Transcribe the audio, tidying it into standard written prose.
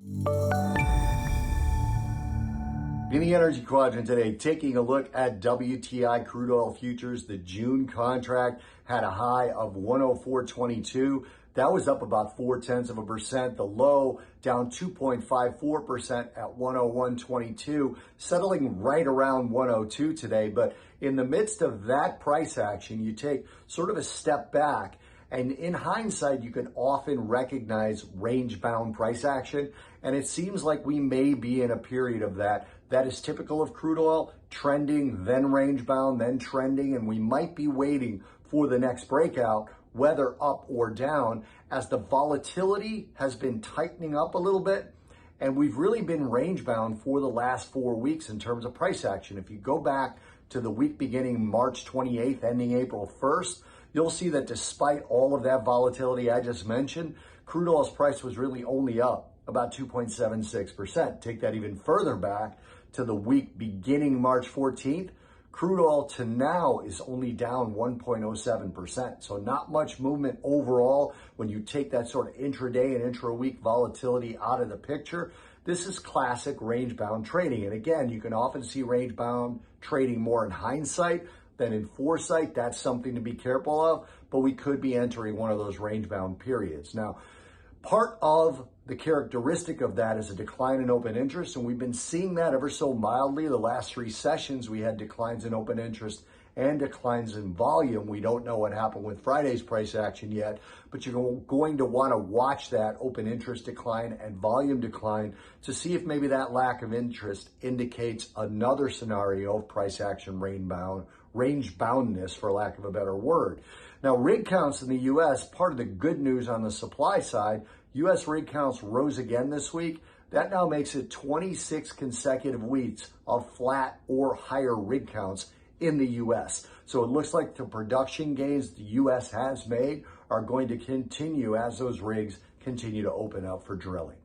In the energy quadrant today, taking a look at WTI crude oil futures, the June contract had a high of 104.22. That was up about 0.4%. The low down 2.54% at 101.22, settling right around 102 today. But in the midst of that price action, you take sort of a step back. And in hindsight, you can often recognize range-bound price action. And it seems like we may be in a period of that. That is typical of crude oil, trending, then range-bound, then trending. And we might be waiting for the next breakout, whether up or down, as the volatility has been tightening up a little bit. And we've really been range-bound for the last 4 weeks in terms of price action. If you go back to the week beginning March 28th, ending April 1st, you'll see that despite all of that volatility I just mentioned, crude oil's price was really only up about 2.76%. Take that even further back to the week beginning March 14th, crude oil to now is only down 1.07%. So not much movement overall when you take that sort of intraday and intra-week volatility out of the picture. This is classic range-bound trading. And again, you can often see range-bound trading more in hindsight than in foresight. That's something to be careful of, but we could be entering one of those range-bound periods. Now, part of the characteristic of that is a decline in open interest, and we've been seeing that ever so mildly. The last 3 sessions, we had declines in open interest and declines in volume. We don't know what happened with Friday's price action yet, but you're going to want to watch that open interest decline and volume decline to see if maybe that lack of interest indicates another scenario of price action range boundness, for lack of a better word. Now, rig counts in the U.S., part of the good news on the supply side, U.S. rig counts rose again this week. That now makes it 26 consecutive weeks of flat or higher rig counts in the U.S. So it looks like the production gains the U.S. has made are going to continue as those rigs continue to open up for drilling.